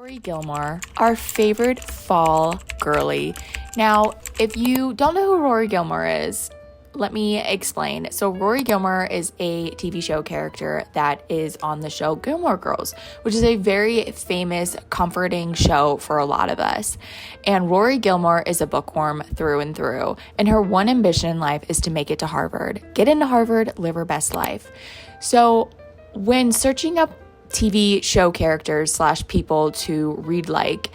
Rory Gilmore, our favorite fall girly. Now, if you don't know who Rory Gilmore is, let me explain. So Rory Gilmore is a TV show character that is on the show Gilmore Girls, which is a very famous, comforting show for a lot of us. And Rory Gilmore is a bookworm through and through, and her one ambition in life is to make it to Harvard. Get into Harvard, live her best life. So when searching up TV show characters / people to read like,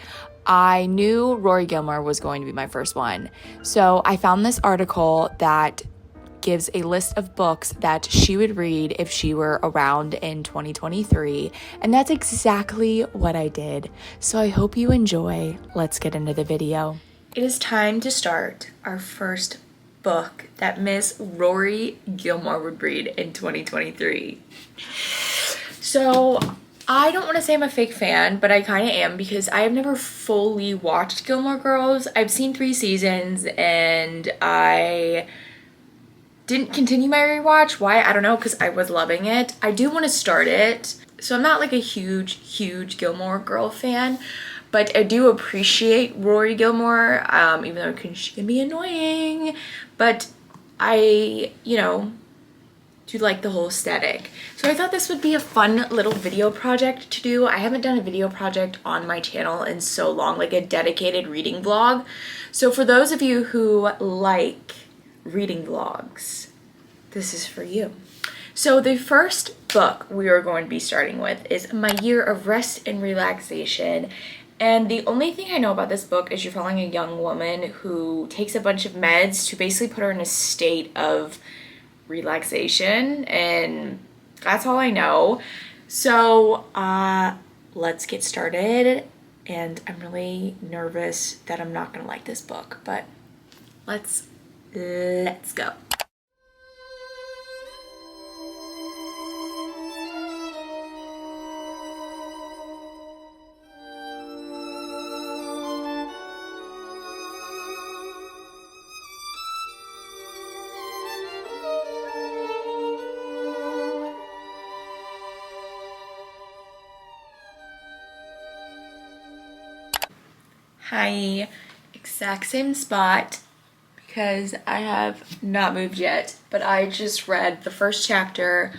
I knew Rory Gilmore was going to be my first one. So I found this article that gives a list of books that she would read if she were around in 2023. And that's exactly what I did. So I hope you enjoy. Let's get into the video. It is time to start our first book that Miss Rory Gilmore would read in 2023. So I don't want to say I'm a fake fan, but I kind of am because I have never fully watched Gilmore Girls. I've seen 3 seasons and I didn't continue my rewatch. Why? I don't know, because I was loving it. I do want to start it. So I'm not like a huge Gilmore Girl fan, but I do appreciate Rory Gilmore, even though she can be annoying. But I, do like the whole aesthetic. So I thought this would be a fun little video project to do. I haven't done a video project on my channel in so long, like a dedicated reading vlog. So for those of you who like reading vlogs, this is for you. So the first book we are going to be starting with is My Year of Rest and Relaxation. And the only thing I know about this book is you're following a young woman who takes a bunch of meds to basically put her in a state of relaxation, and that's all I know. So let's get started, and I'm really nervous that I'm not gonna like this book, but let's go. Hi, exact same spot because I have not moved yet, but I just read the first chapter,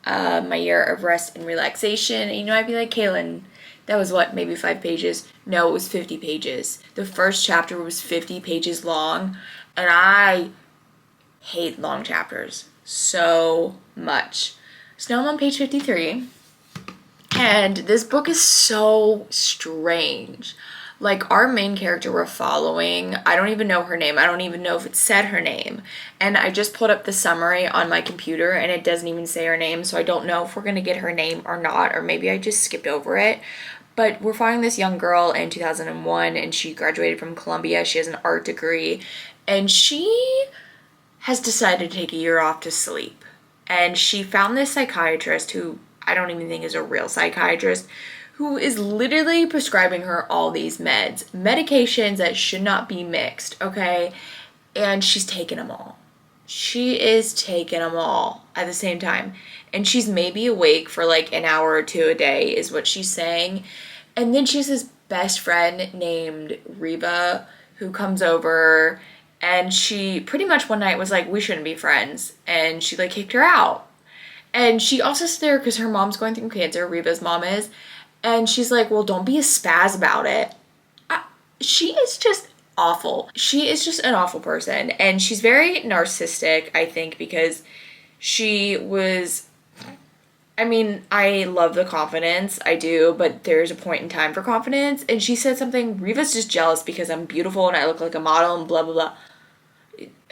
My Year of Rest and Relaxation. And I'd be like, Kaylin, that was what, maybe 5 pages? No, it was 50 pages. The first chapter was 50 pages long, and I hate long chapters so much. So now I'm on page 53, and this book is so strange. Like, our main character we're following, I don't even know her name. I don't even know if it said her name. And I just pulled up the summary on my computer and it doesn't even say her name. So I don't know if we're going to get her name or not, or maybe I just skipped over it. But we're following this young girl in 2001 and she graduated from Columbia. She has an art degree and she has decided to take a year off to sleep. And she found this psychiatrist who I don't even think is a real psychiatrist, who is literally prescribing her all these medications that should not be mixed, okay? And she's taking them all. She is taking them all at the same time. And she's maybe awake for like an hour or 2 a day is what she's saying. And then she has this best friend named Reba who comes over, and she pretty much one night was like, we shouldn't be friends. And she like kicked her out. And she also sits there because her mom's going through cancer, Reba's mom is. And she's like, well, don't be a spaz about it. She is just awful. She is just an awful person. And she's very narcissistic, I think, because she was, I love the confidence. I do. But there's a point in time for confidence. And she said something, Reva's just jealous because I'm beautiful and I look like a model and blah, blah, blah.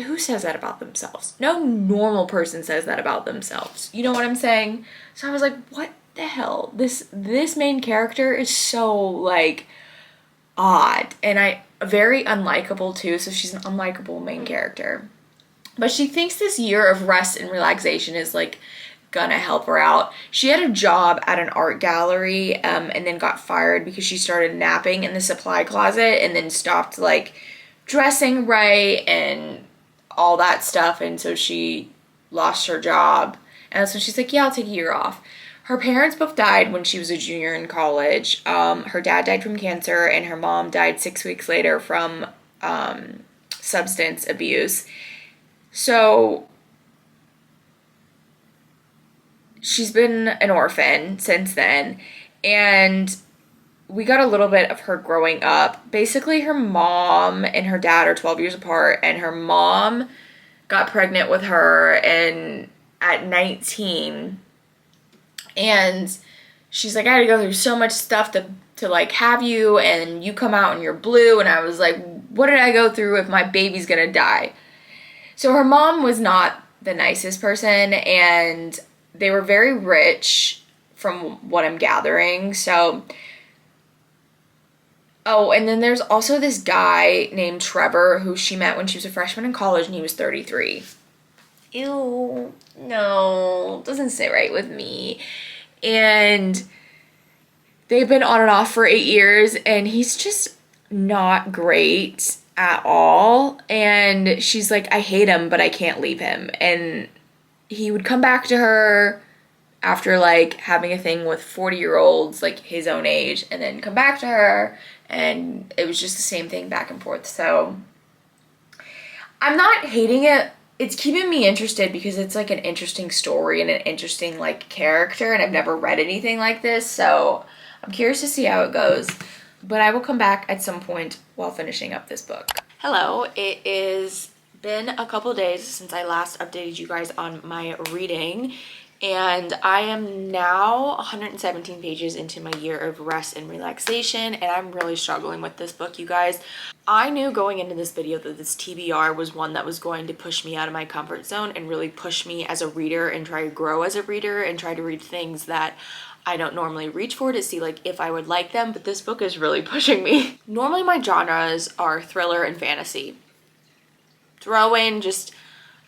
Who says that about themselves? No normal person says that about themselves. You know what I'm saying? So I was like, what the hell? This main character is so like odd and very unlikable too. So she's an unlikable main character, but she thinks this year of rest and relaxation is like gonna help her out. She had a job at an art gallery and then got fired because she started napping in the supply closet and then stopped like dressing right and all that stuff, and so she lost her job. And so she's like, yeah, I'll take a year off. her parents both died when she was a junior in college. Her dad died from cancer, and her mom died 6 weeks later from substance abuse. So she's been an orphan since then, and we got a little bit of her growing up. Basically, her mom and her dad are 12 years apart, and her mom got pregnant with her and at 19, and she's like, I had to go through so much stuff to like have you, and you come out and you're blue. And I was like, what did I go through if my baby's gonna die? So her mom was not the nicest person, and they were very rich from what I'm gathering. So oh, and then there's also this guy named Trevor who she met when she was a freshman in college, and he was 33. Ew, no, doesn't sit right with me. And they've been on and off for 8 years, and he's just not great at all. And she's like, I hate him, but I can't leave him. And he would come back to her after like having a thing with 40-year-olds like his own age, and then come back to her, and it was just the same thing back and forth. So I'm not hating it. It's keeping me interested because it's like an interesting story and an interesting like character, and I've never read anything like this, so I'm curious to see how it goes. But I will come back at some point while finishing up this book. Hello, it is been a couple days since I last updated you guys on my reading, and I am now 117 pages into my year of rest and relaxation, and I'm really struggling with this book, you guys. I knew going into this video that this TBR was one that was going to push me out of my comfort zone and really push me as a reader and try to grow as a reader and try to read things that I don't normally reach for to see like if I would like them, but this book is really pushing me. Normally my genres are thriller and fantasy. Throw in just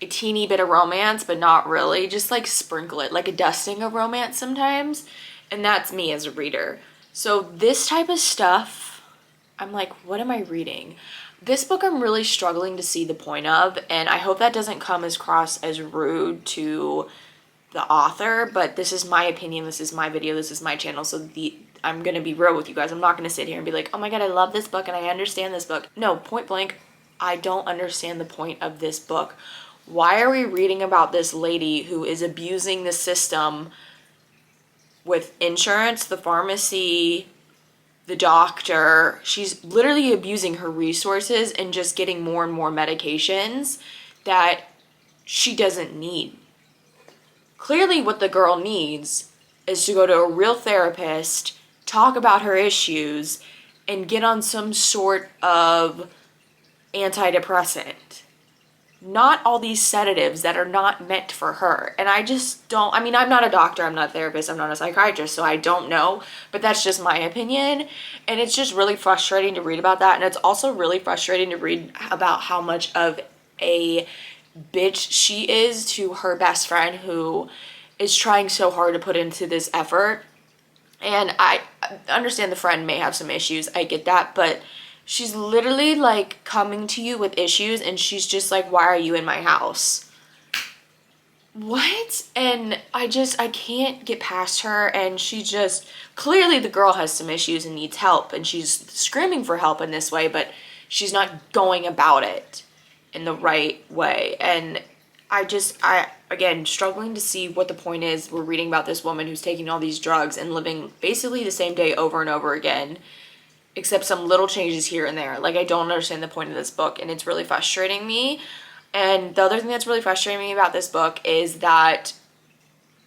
a teeny bit of romance, but not really. Just like sprinkle it, like a dusting of romance sometimes. And that's me as a reader. So this type of stuff, I'm like, what am I reading? This book I'm really struggling to see the point of, and I hope that doesn't come across as rude to the author, but this is my opinion, this is my video, this is my channel, so I'm gonna be real with you guys. I'm not gonna sit here and be like, oh my god, I love this book and I understand this book. No, point blank, I don't understand the point of this book. Why are we reading about this lady who is abusing the system with insurance, the pharmacy, the doctor? She's literally abusing her resources and just getting more and more medications that she doesn't need. Clearly what the girl needs is to go to a real therapist, talk about her issues, and get on some sort of antidepressant. Not all these sedatives that are not meant for her. And I just don't, I mean, I'm not a doctor, I'm not a therapist, I'm not a psychiatrist, so I don't know, but that's just my opinion. And it's just really frustrating to read about that. And it's also really frustrating to read about how much of a bitch she is to her best friend who is trying so hard to put into this effort. And I understand the friend may have some issues, I get that, but she's literally like coming to you with issues and she's just like, why are you in my house? What? And I can't get past her. And she just, clearly the girl has some issues and needs help, and she's screaming for help in this way, but she's not going about it in the right way. And again, struggling to see what the point is. We're reading about this woman who's taking all these drugs and living basically the same day over and over again, except some little changes here and there. Like, I don't understand the point of this book, and it's really frustrating me. And the other thing that's really frustrating me about this book is that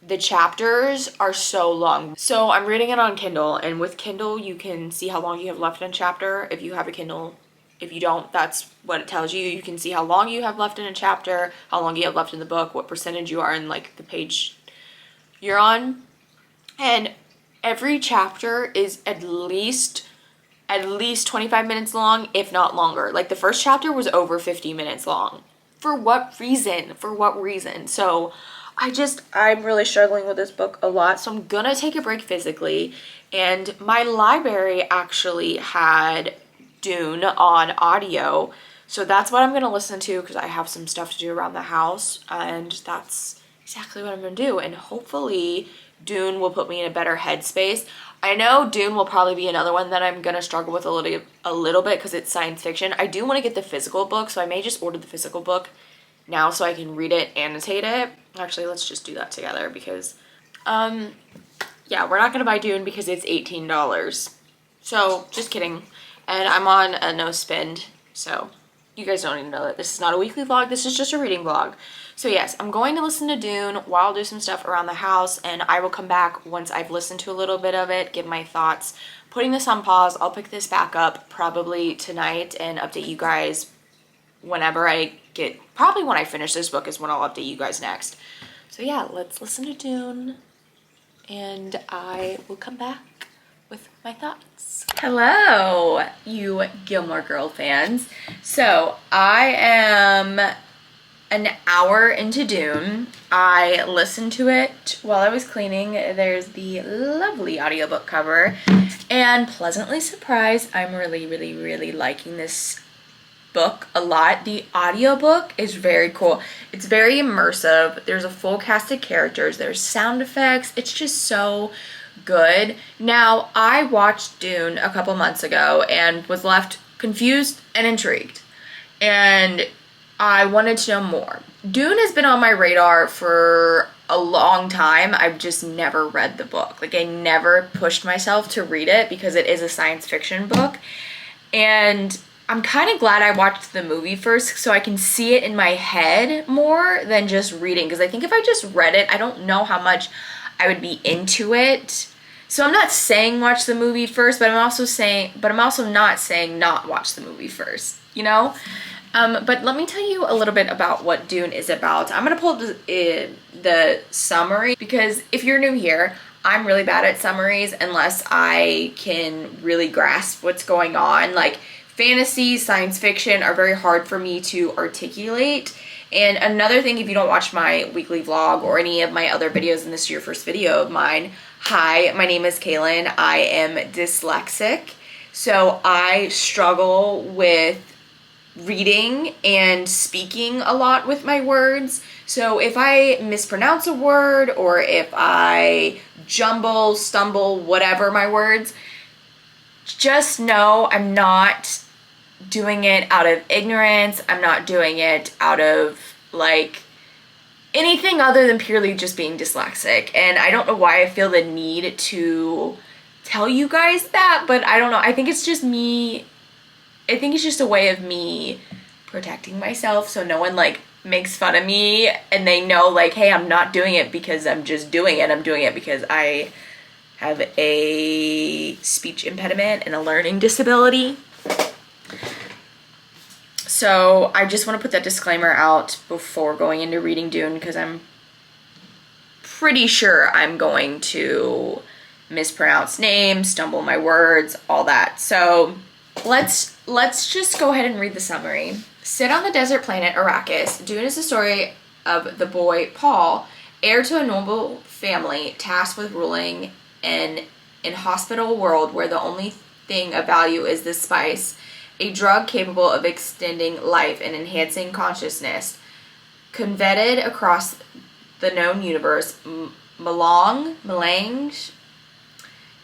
the chapters are so long. So I'm reading it on Kindle, and with Kindle you can see how long you have left in a chapter if you have a Kindle. If you don't, that's what it tells you. You can see how long you have left in a chapter, how long you have left in the book, what percentage you are in like the page you're on. And every chapter is at least 25 minutes long, if not longer. Like the first chapter was over 50 minutes long. For what reason? For what reason? So I'm really struggling with this book a lot. So I'm gonna take a break physically. And my library actually had Dune on audio. So that's what I'm gonna listen to because I have some stuff to do around the house. And that's exactly what I'm gonna do. And hopefully Dune will put me in a better headspace. I know Dune will probably be another one that I'm gonna struggle with a little bit because it's science fiction. I do want to get the physical book, so I may just order the physical book now so I can read it, annotate it. Actually, let's just do that together because, yeah, we're not gonna buy Dune because it's $18. So, just kidding. And I'm on a no spend, so you guys don't even know that this is not a weekly vlog, this is just a reading vlog. So yes, I'm going to listen to Dune while I'll do some stuff around the house, and I will come back once I've listened to a little bit of it, give my thoughts. Putting this on pause, I'll pick this back up probably tonight and update you guys whenever I get, probably when I finish this book is when I'll update you guys next. So yeah, let's listen to Dune, and I will come back with my thoughts. Hello, you Gilmore Girl fans. So I am an hour into Dune. I listened to it while I was cleaning. There's the lovely audiobook cover, and pleasantly surprised, I'm really liking this book a lot. The audiobook is very cool. It's very immersive. There's a full cast of characters. There's sound effects. It's just so good. Now, I watched Dune a couple months ago and was left confused and intrigued, and I wanted to know more. Dune has been on my radar for a long time. I've just never read the book. Like, I never pushed myself to read it because it is a science fiction book. And I'm kind of glad I watched the movie first so I can see it in my head more than just reading. Because I think if I just read it, I don't know how much I would be into it. So I'm not saying watch the movie first, but I'm also not saying not watch the movie first, you know? But let me tell you a little bit about what Dune is about. I'm going to pull the summary because if you're new here, I'm really bad at summaries unless I can really grasp what's going on. Like, fantasy, science fiction are very hard for me to articulate. And another thing, if you don't watch my weekly vlog or any of my other videos, and this is your first video of mine, hi, my name is Kaylin. I am dyslexic, so I struggle with reading and speaking a lot with my words. So if I mispronounce a word or if I jumble, stumble, whatever my words, just know I'm not doing it out of ignorance. I'm not doing it out of like anything other than purely just being dyslexic. And I don't know why I feel the need to tell you guys that, but I don't know. I think it's just me. I think it's just a way of me protecting myself so no one like makes fun of me and they know like, hey, I'm not doing it because I'm just doing it. I'm doing it because I have a speech impediment and a learning disability. So I just want to put that disclaimer out before going into reading Dune because I'm pretty sure I'm going to mispronounce names, stumble my words, all that. So let's just go ahead and read the summary. Set on the desert planet Arrakis, Dune is the story of the boy Paul, heir to a noble family tasked with ruling an inhospitable world where the only thing of value is the spice, a drug capable of extending life and enhancing consciousness. Coveted across the known universe, melange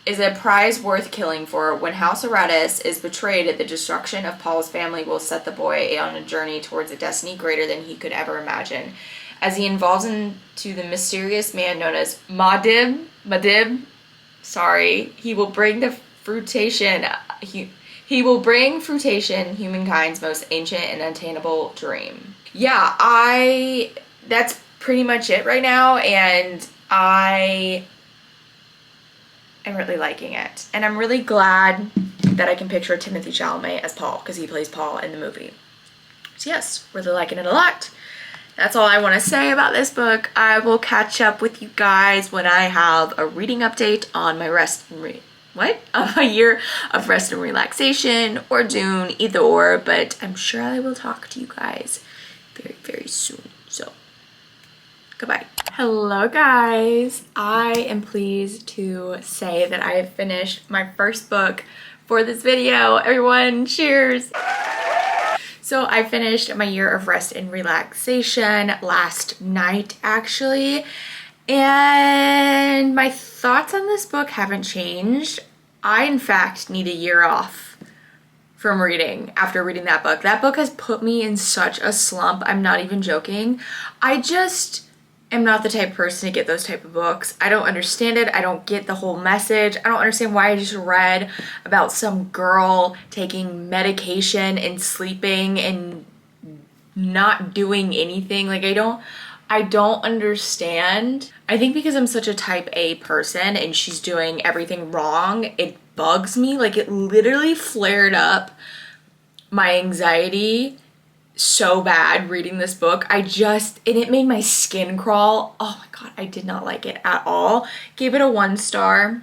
is a prize worth killing for. When House Arrakis is betrayed, the destruction of Paul's family will set the boy on a journey towards a destiny greater than he could ever imagine. As he evolves into the mysterious man known as Madib, he will bring the fruition, humankind's most ancient and unattainable dream. Yeah, that's pretty much it right now, and I'm really liking it. And I'm really glad that I can picture Timothée Chalamet as Paul because he plays Paul in the movie. So yes, really liking it a lot. That's all I want to say about this book. I will catch up with you guys when I have a reading update on my on my year of rest and relaxation or Dune, either or, but I'm sure I will talk to you guys very soon. So goodbye. Hello guys. I am pleased to say that I have finished my first book for this video. Everyone, cheers. So I finished my year of rest and relaxation last night actually, And my thoughts on this book haven't changed. I, in fact, need a year off from reading after reading that book. That book has put me in such a slump. I'm not even joking. I just am not the type of person to get those type of books. I don't understand it. I don't get the whole message. I don't understand why I just read about some girl taking medication and sleeping and not doing anything. Like, I don't understand. I think because I'm such a type A person and she's doing everything wrong, it bugs me. Like, it literally flared up my anxiety so bad reading this book. And it made my skin crawl. Oh my God, I did not like it at all. Gave it a 1 star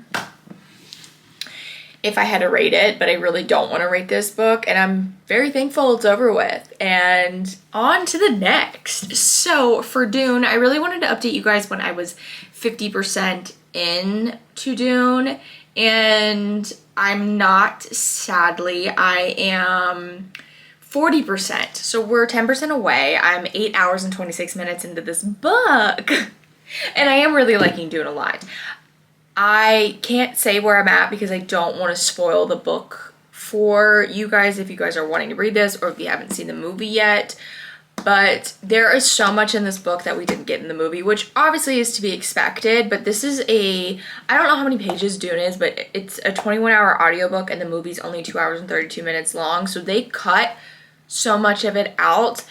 if I had to rate it, but I really don't want to rate this book, and I'm very thankful it's over with. And on to the next. So for Dune, I really wanted to update you guys when I was 50% in to Dune, and I'm not, sadly. I am 40%. So we're 10% away. I'm 8 hours and 26 minutes into this book, and I am really liking Dune a lot. I can't say where I'm at because I don't want to spoil the book for you guys if you guys are wanting to read this or if you haven't seen the movie yet. But there is so much in this book that we didn't get in the movie, which obviously is to be expected. But this is I don't know how many pages Dune is, but it's a 21-hour audiobook and the movie's only 2 hours and 32 minutes long. So they cut so much of it out.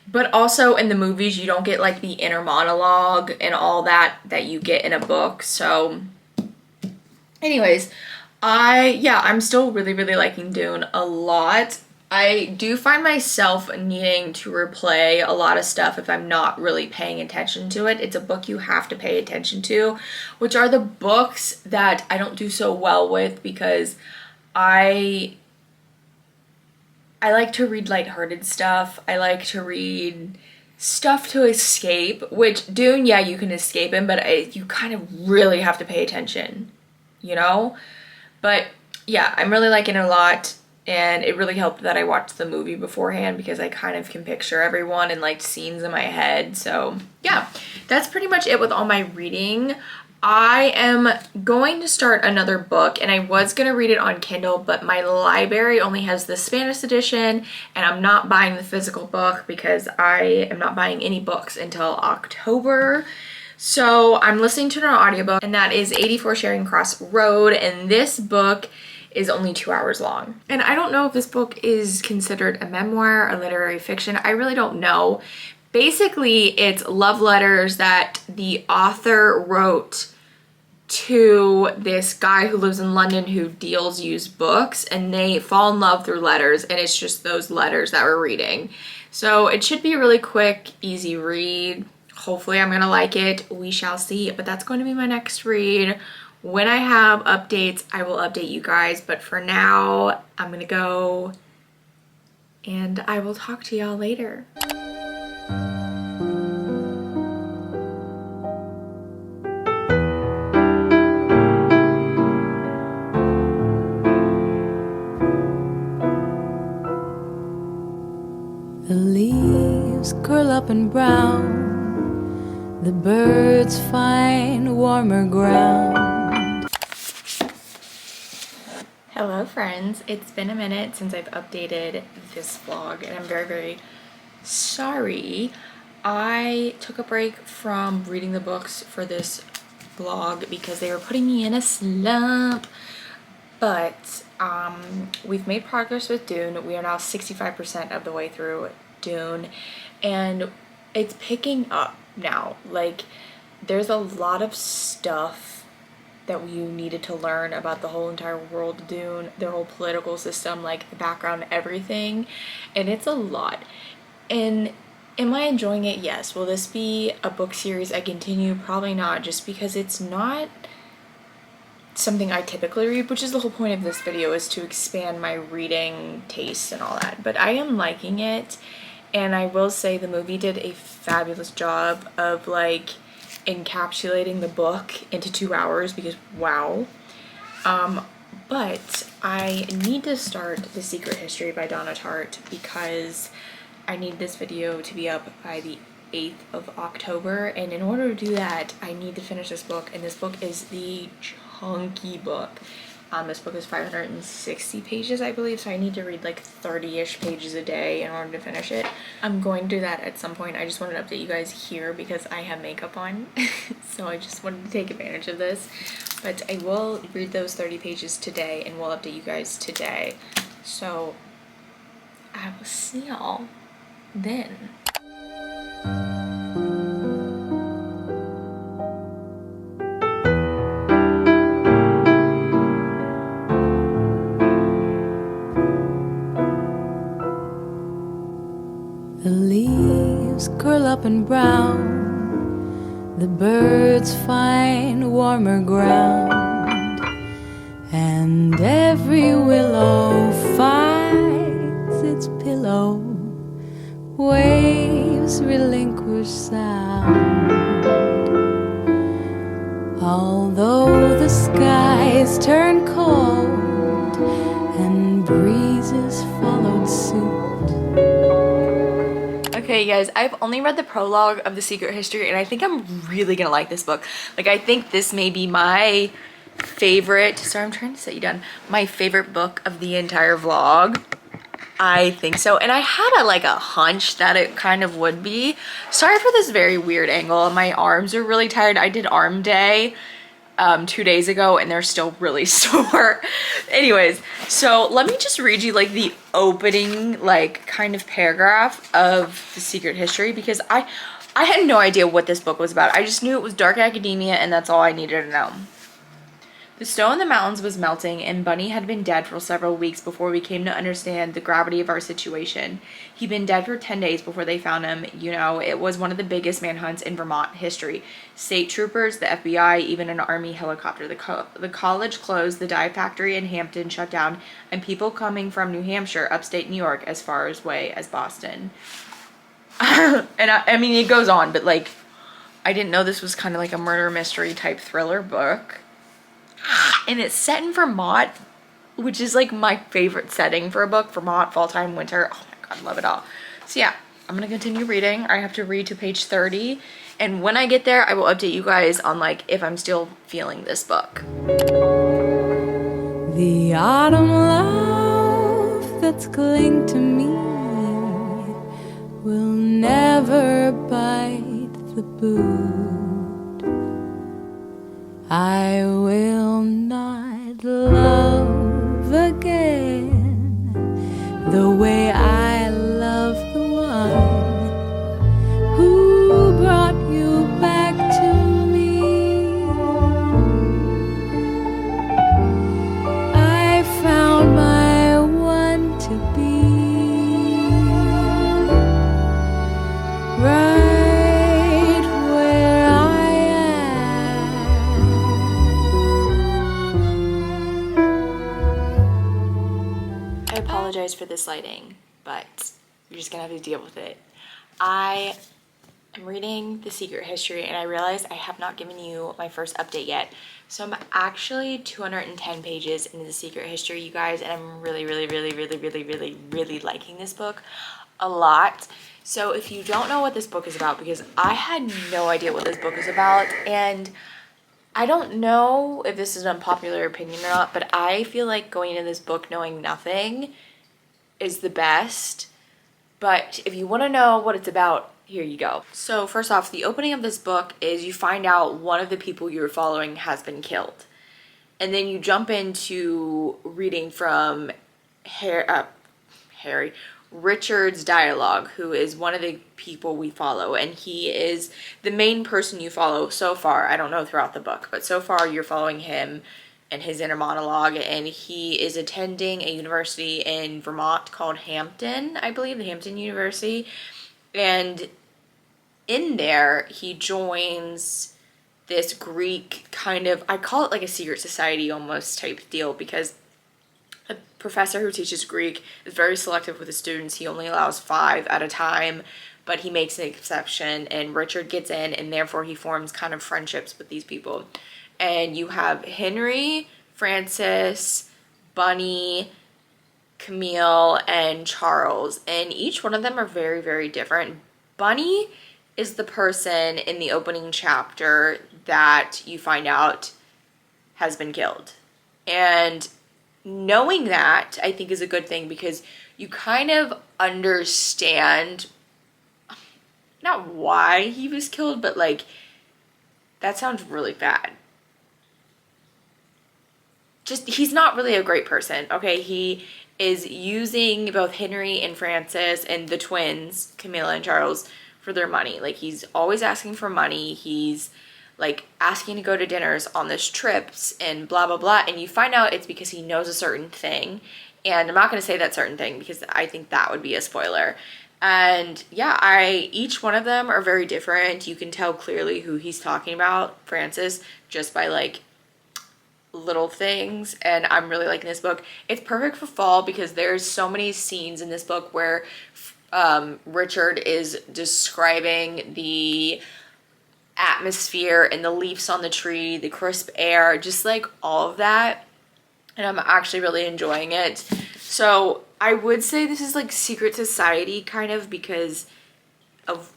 But also in the movies, you don't get like the inner monologue and all that you get in a book. So anyways, I'm still really, really liking Dune a lot. I do find myself needing to replay a lot of stuff if I'm not really paying attention to it. It's a book you have to pay attention to, which are the books that I don't do so well with because I like to read lighthearted stuff. I like to read stuff to escape, which Dune, yeah, you can escape in, but you kind of really have to pay attention, you know? But yeah, I'm really liking it a lot, and it really helped that I watched the movie beforehand because I kind of can picture everyone and like scenes in my head. So yeah, that's pretty much it with all my reading. I am going to start another book, and I was going to read it on Kindle, but my library only has the Spanish edition, and I'm not buying the physical book because I am not buying any books until October. So I'm listening to an audiobook, and that is 84 Charing Cross Road, and this book is only 2 hours long. And I don't know if this book is considered a memoir, a literary fiction. I really don't know. Basically, it's love letters that the author wrote to this guy who lives in London who deals used books, and they fall in love through letters, and it's just those letters that we're reading. So it should be a really quick, easy read. Hopefully I'm gonna like it. We shall see. But that's going to be my next read. When I have updates, I will update you guys. But for now, I'm gonna go, and I will talk to y'all later. The leaves curl up and brown, the birds find warmer ground. Hello friends, it's been a minute since I've updated this vlog, and I'm very, very sorry. I took a break from reading the books for this vlog because they were putting me in a slump. But we've made progress with Dune. We are now 65% of the way through Dune, and it's picking up now. Like, there's a lot of stuff that you needed to learn about the whole entire world of Dune, their whole political system, like the background, everything, and it's a lot. And am I enjoying it? Yes. Will this be a book series I continue? Probably not, just because it's not something I typically read, which is the whole point of this video, is to expand my reading tastes and all that. But I am liking it, and I will say the movie did a fabulous job of like encapsulating the book into 2 hours because wow. But I need to start The Secret History by Donna Tartt because I need this video to be up by the 8th of October, and in order to do that, I need to finish this book, and this book is the chunky book. This book is 560 pages, I believe, so I need to read like 30-ish pages a day in order to finish it. I'm going to do that at some point. I just wanted to update you guys here because I have makeup on, so I just wanted to take advantage of this. But I will read those 30 pages today, and we'll update you guys today. So I will see y'all then. The leaves curl up and brown, the birds find warmer ground, and every willow finds its pillow. Waves relinquish sound, although the skies turn cold and breezes followed suit. Okay, guys, I've only read the prologue of The Secret History, and I think I'm really gonna like this book. Like, I think this may be my favorite, sorry, I'm trying to set you down, my favorite book of the entire vlog. I think so, and I had a hunch that it kind of would be. Sorry for this very weird angle. My arms are really tired. I did arm day 2 days ago, and they're still really sore. Anyways, so let me just read you like the opening kind of paragraph of The Secret History, because I had no idea what this book was about. I just knew it was dark academia, and that's all I needed to know. The snow in the mountains was melting, and Bunny had been dead for several weeks before we came to understand the gravity of our situation. He'd been dead for 10 days before they found him. You know, it was one of the biggest manhunts in Vermont history. State troopers, the FBI, even an army helicopter. The college closed, the dye factory in Hampton shut down, and people coming from New Hampshire, upstate New York, as far away as Boston. And I mean, it goes on, but I didn't know this was kind of like a murder mystery type thriller book. And it's set in Vermont, which is like my favorite setting for a book. Vermont, fall time, winter. Oh my god, love it all. So yeah, I'm gonna continue reading. I have to read to page 30, and when I get there, I will update you guys on if I'm still feeling this book. The autumn love that's cling to me will never bite the boot. I will not love again the way I love the one who brought you back to me. I found my one to be right where I am. I apologize for this lighting, but you're just gonna have to deal with it. I am reading The Secret History, and I realized I have not given you my first update yet. So I'm actually 210 pages into The Secret History, you guys, and I'm really liking this book a lot. So if you don't know what this book is about, because I had no idea what this book is about, and I don't know if this is an unpopular opinion or not, but I feel like going into this book knowing nothing is the best. But if you want to know what it's about, here you go. So first off, the opening of this book is you find out one of the people you're following has been killed. And then you jump into reading from Richard's dialogue, who is one of the people we follow, and he is the main person you follow so far. I don't know throughout the book, but so far you're following him and his inner monologue, and he is attending a university in Vermont called Hampton, I believe, the Hampton University. And in there, he joins this Greek kind of, I call it like a secret society almost type deal, because a professor who teaches Greek is very selective with his students. He only allows 5 at a time, but he makes an exception, and Richard gets in, and therefore he forms kind of friendships with these people. And you have Henry, Francis, Bunny, Camille, and Charles, and each one of them are very different. Bunny is the person in the opening chapter that you find out has been killed. And knowing that, I think, is a good thing because you kind of understand not why he was killed, but like, that sounds really bad. Just, he's not really a great person, okay? He is using both Henry and Frances and the twins, Camilla and Charles, for their money. Like, he's always asking for money. He's like asking to go to dinners on these trips and blah, blah, blah. And you find out it's because he knows a certain thing. And I'm not going to say that certain thing because I think that would be a spoiler. And yeah, each one of them are very different. You can tell clearly who he's talking about, Frances, just by like little things. And I'm really liking this book. It's perfect for fall because there's so many scenes in this book where Richard is describing the atmosphere and the leaves on the tree, the crisp air, just like all of that. And I'm actually really enjoying it. So I would say this is like secret society kind of because of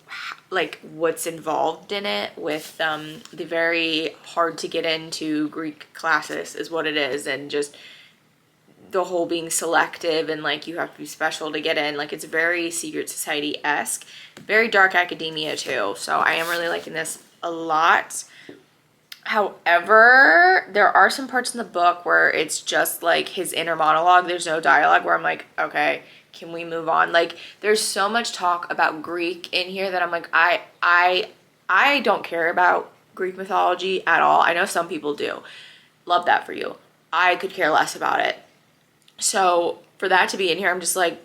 like what's involved in it with the very hard to get into Greek classes is what it is, and just the whole being selective and like you have to be special to get in. Like, it's very secret society-esque, very dark academia too. So I am really liking this a lot. However, there are some parts in the book where it's just like his inner monologue. There's no dialogue, where I'm like, okay, can we move on? Like, there's so much talk about Greek in here that I'm like, I don't care about Greek mythology at all. I know some people do. Love that for you. I could care less about it. So for that to be in here, I'm just like,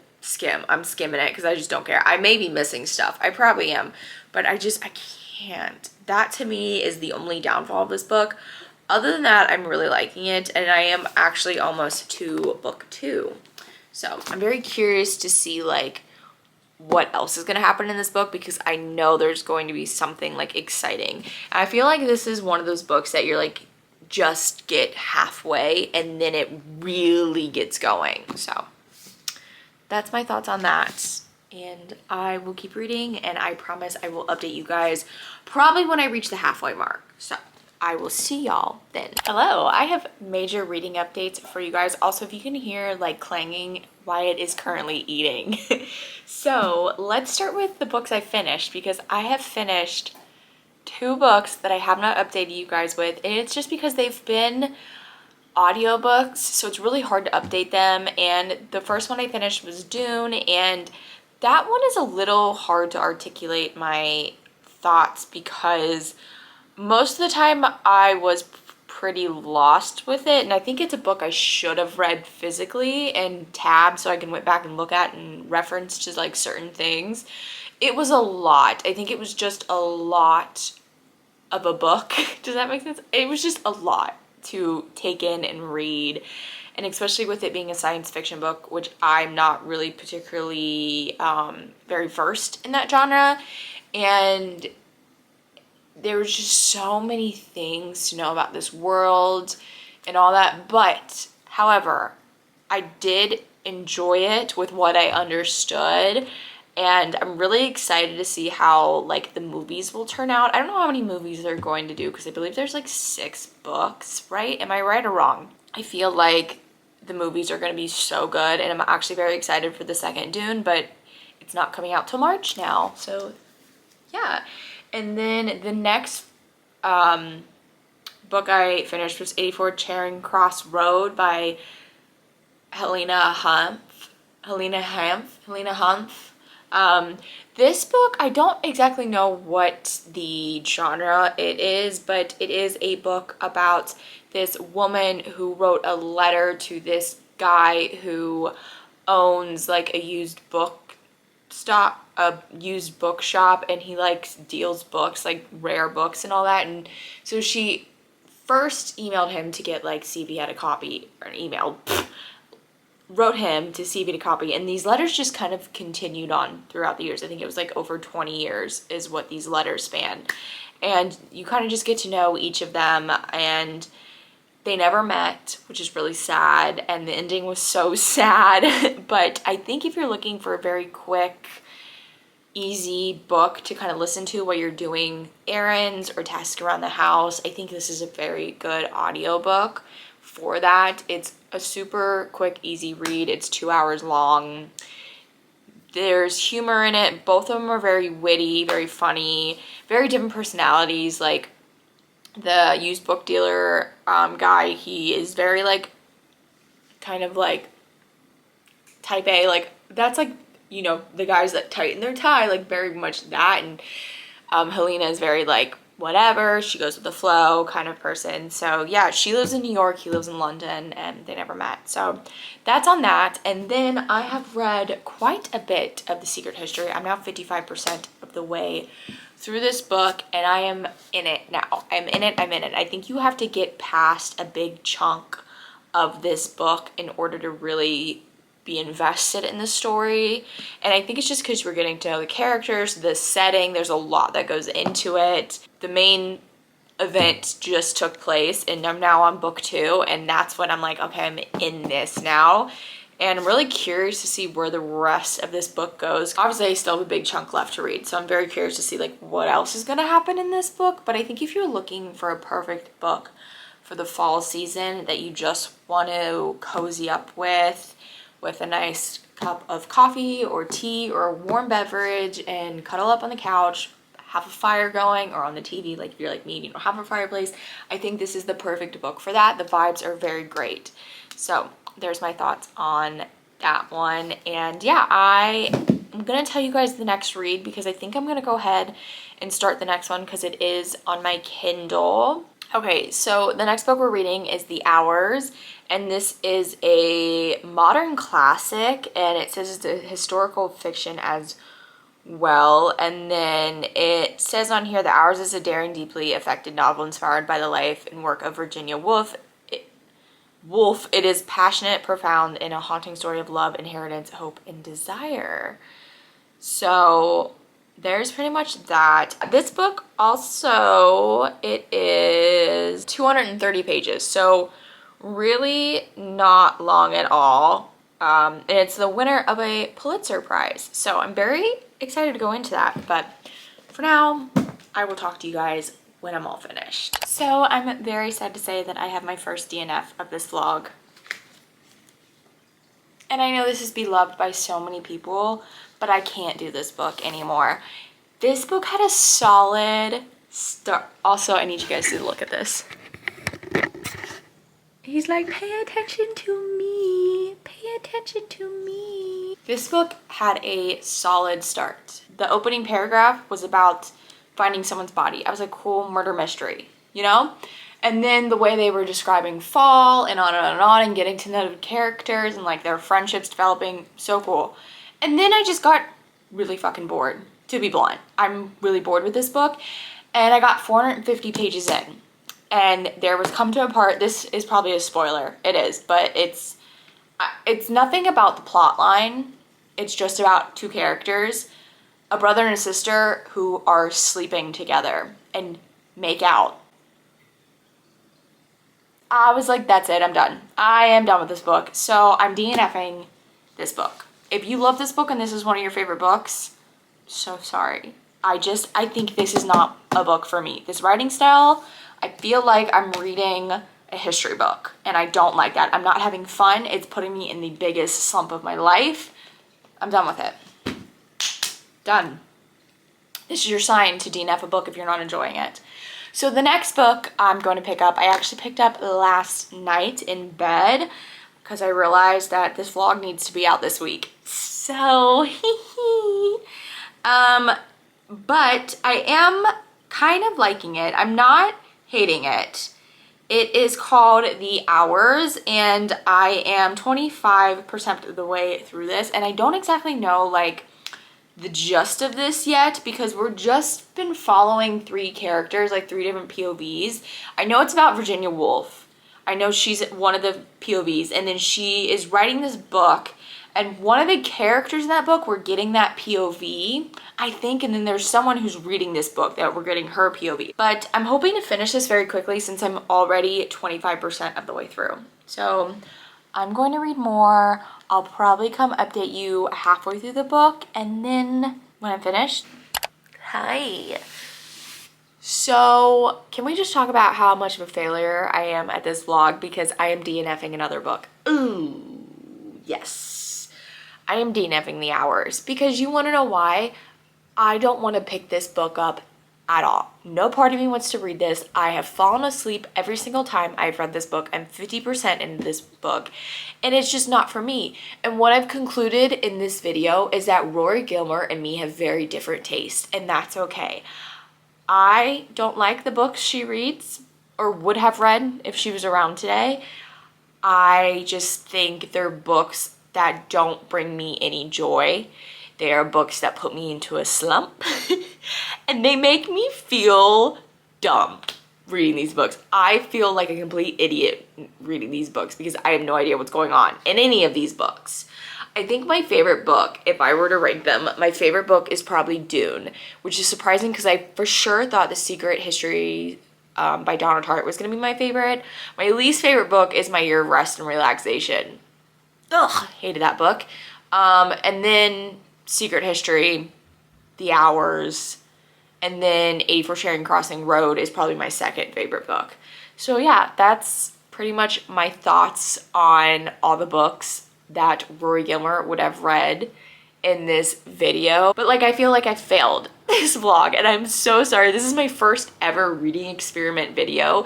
I'm skimming it because I just don't care. I may be missing stuff. I probably am, but I can't. That to me is the only downfall of this book. Other than that, I'm really liking it, and I am actually almost to book 2. So I'm very curious to see like what else is going to happen in this book because I know there's going to be something like exciting. And I feel like this is one of those books that you're like, just get halfway and then it really gets going. So that's my thoughts on that. And I will keep reading, and I promise I will update you guys probably when I reach the halfway mark. So I will see y'all then. Hello, I have major reading updates for you guys. Also, if you can hear like clanging, Wyatt is currently eating. So let's start with the books I finished because I have finished 2 books that I have not updated you guys with, and it's just because they've been audiobooks, so it's really hard to update them. And the first one I finished was Dune, and that one is a little hard to articulate my thoughts because most of the time I was pretty lost with it, and I think it's a book I should have read physically and tabbed so I can went back and look at and reference to like certain things. It was a lot. I think it was just a lot of a book. Does that make sense? It was just a lot to take in and read, and especially with it being a science fiction book, which I'm not really particularly very versed in that genre, and there was just so many things to know about this world and all that. But however, I did enjoy it with what I understood, and I'm really excited to see how like the movies will turn out. I don't know how many movies they're going to do because I believe there's like 6 books, right? Am I right or wrong? I feel like the movies are going to be so good, and I'm actually very excited for the second Dune, but it's not coming out till March now. So yeah. And then the next book I finished was 84 Charing Cross Road by Helena Hanff. This book, I don't exactly know what the genre it is, but it is a book about this woman who wrote a letter to this guy who owns like a used bookshop, and he like deals books, like rare books and all that. And so she first emailed him to get like see if he had a copy, or an email, wrote him to see if he had a copy, and these letters just kind of continued on throughout the years. I think it was like over 20 years is what these letters span, and you kind of just get to know each of them, and they never met, which is really sad, and the ending was so sad. But I think if you're looking for a very quick easy book to kind of listen to while you're doing errands or tasks around the house. I think this is a very good audiobook for that. It's a super quick, easy read. It's 2 hours long. There's humor in it. Both of them are very witty, very funny, very different personalities. Like the used book dealer guy, he is very like kind of like type A, like that's like, you know, the guys that tighten their tie, like very much that. And Helena is very like whatever, she goes with the flow kind of person. So yeah, she lives in New York, he lives in London, and they never met. So that's on that. And then I have read quite a bit of The Secret History. I'm now 55% of the way through this book, and I am in it now. I'm in it. I think you have to get past a big chunk of this book in order to really be invested in the story. And I think it's just because we're getting to know the characters, the setting, there's a lot that goes into it. The main event just took place and I'm now on book 2, and that's when I'm like, okay, I'm in this now. And I'm really curious to see where the rest of this book goes. Obviously, I still have a big chunk left to read, so I'm very curious to see like what else is gonna happen in this book. But I think if you're looking for a perfect book for the fall season that you just want to cozy up with a nice cup of coffee or tea or a warm beverage and cuddle up on the couch, have a fire going, or on the TV, like if you're like me and you don't have a fireplace, I think this is the perfect book for that. The vibes are very great. So there's my thoughts on that one. And yeah, I'm gonna tell you guys the next read because I think I'm gonna go ahead and start the next one because it is on my Kindle. Okay, so the next book we're reading is The Hours, and this is a modern classic, and it says it's a historical fiction as well. And then it says on here, The Hours is a daring, deeply affected novel inspired by the life and work of Virginia Woolf. It is passionate, profound, and a haunting story of love, inheritance, hope, and desire. So there's pretty much that. This book also, it is 230 pages, so really not long at all. And it's the winner of a Pulitzer Prize, so I'm very excited to go into that. But for now, I will talk to you guys when I'm all finished. So I'm very sad to say that I have my first DNF of this vlog. And I know this is beloved by so many people, but I can't do this book anymore. This book had a solid start. Also, I need you guys to look at this. He's like, pay attention to me. Pay attention to me. This book had a solid start. The opening paragraph was about finding someone's body. I was like, cool, murder mystery, you know? And then the way they were describing fall and on and on and getting to know the characters and like their friendships developing, so cool. And then I just got really fucking bored, to be blunt. I'm really bored with this book. And I got 450 pages in. And there was come to a part, this is probably a spoiler, it is, but it's nothing about the plot line. It's just about two characters, a brother and a sister who are sleeping together and make out. I was like, that's it, I'm done. I am done with this book. So I'm DNFing this book. If you love this book and this is one of your favorite books, so sorry. I think this is not a book for me. This writing style, I feel like I'm reading a history book and I don't like that. I'm not having fun. It's putting me in the biggest slump of my life. I'm done with it. Done. This is your sign to DNF a book if you're not enjoying it. So the next book I'm going to pick up, I actually picked up last night in bed because I realized that this vlog needs to be out this week. So, but I am kind of liking it. I'm not hating it. It is called The Hours, and I am 25% of the way through this, and I don't exactly know like the gist of this yet because we're just been following three characters, like three different POVs. I know it's about Virginia Woolf. I know she's one of the POVs, and then she is writing this book, and one of the characters in that book, we're getting that POV, I think, and then there's someone who's reading this book that we're getting her POV. But I'm hoping to finish this very quickly since I'm already 25% of the way through. So I'm going to read more. I'll probably come update you halfway through the book, and then when I'm finished. Hi. So, can we just talk about how much of a failure I am at this vlog because I am DNFing another book? Ooh, yes. I am DNFing The Hours because you want to know why? I don't want to pick this book up at all. No part of me wants to read this. I have fallen asleep every single time I've read this book. I'm 50% into this book and it's just not for me. And what I've concluded in this video is that Rory Gilmore and me have very different tastes, and that's okay. I don't like the books she reads or would have read if she was around today. I just think they're books that don't bring me any joy. They are books that put me into a slump and they make me feel dumb reading these books. I feel like a complete idiot reading these books because I have no idea what's going on in any of these books. I think my favorite book, if I were to rank them, my favorite book is probably Dune, which is surprising because I for sure thought The Secret History by Donna Tartt was going to be my favorite. My least favorite book is My Year of Rest and Relaxation. Ugh, hated that book. And then Secret History, The Hours, and then 84 Charing Crossing Road is probably my second favorite book. So yeah, that's pretty much my thoughts on all the books that Rory Gilmore would have read in this video. But like, I feel like I failed this vlog and I'm so sorry. This is my first ever reading experiment video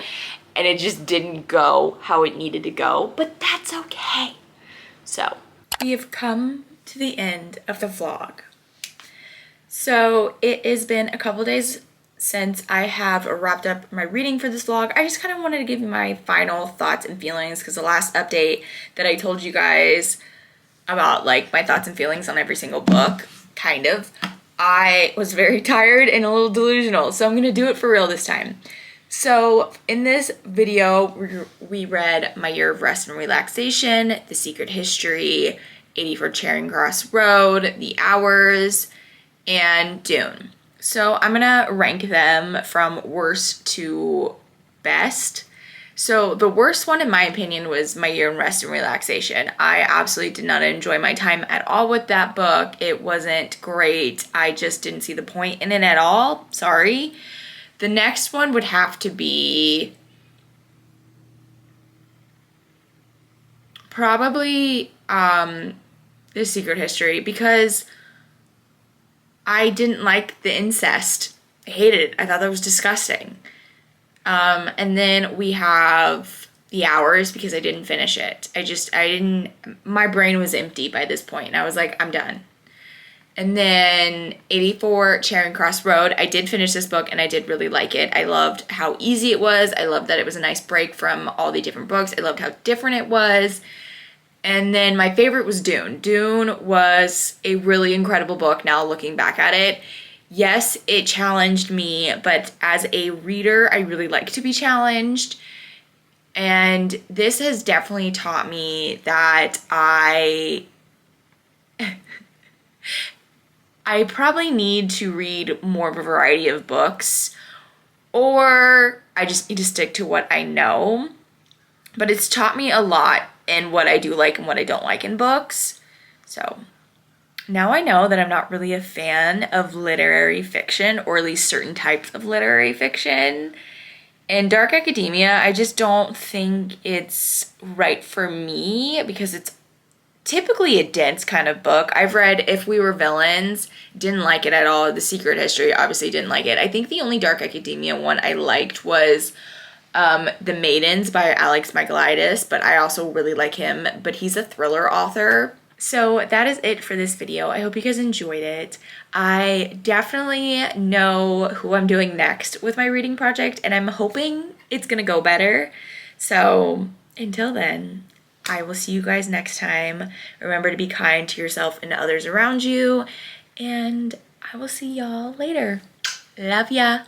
and it just didn't go how it needed to go, but that's okay. So we have come to the end of the vlog. So it has been a couple days since I have wrapped up my reading for this vlog. I just kind of wanted to give you my final thoughts and feelings because the last update that I told you guys about like my thoughts and feelings on every single book, kind of, I was very tired and a little delusional. So I'm gonna do it for real this time. So in this video, we read My Year of Rest and Relaxation, The Secret History, 84 Charing Cross Road, The Hours, and Dune. So I'm gonna rank them from worst to best. So the worst one in my opinion was My Year of Rest and Relaxation. I absolutely did not enjoy my time at all with that book. It wasn't great. I just didn't see the point in it at all. Sorry. The next one would have to be probably The Secret History because I didn't like the incest. I hated it. I thought that was disgusting. And then we have The Hours because I didn't finish it. My brain was empty by this point and I was like, I'm done. And then 84 Charing Cross Road. I did finish this book and I did really like it. I loved how easy it was. I loved that it was a nice break from all the different books. I loved how different it was. And then my favorite was Dune. Dune was a really incredible book now looking back at it. Yes, it challenged me, but as a reader, I really like to be challenged. And this has definitely taught me that I probably need to read more of a variety of books, or I just need to stick to what I know. But it's taught me a lot in what I do like and what I don't like in books. So now I know that I'm not really a fan of literary fiction, or at least certain types of literary fiction. And dark academia, I just don't think it's right for me because it's typically a dense kind of book. I've read If We Were Villains, didn't like it at all. The Secret History, obviously didn't like it. I think the only dark academia one I liked was The Maidens by Alex Michaelides, but I also really like him, but he's a thriller author. So that is it for this video. I hope you guys enjoyed it. I definitely know who I'm doing next with my reading project, and I'm hoping it's gonna go better. So until then, I will see you guys next time. Remember to be kind to yourself and others around you, and I will see y'all later. Love ya.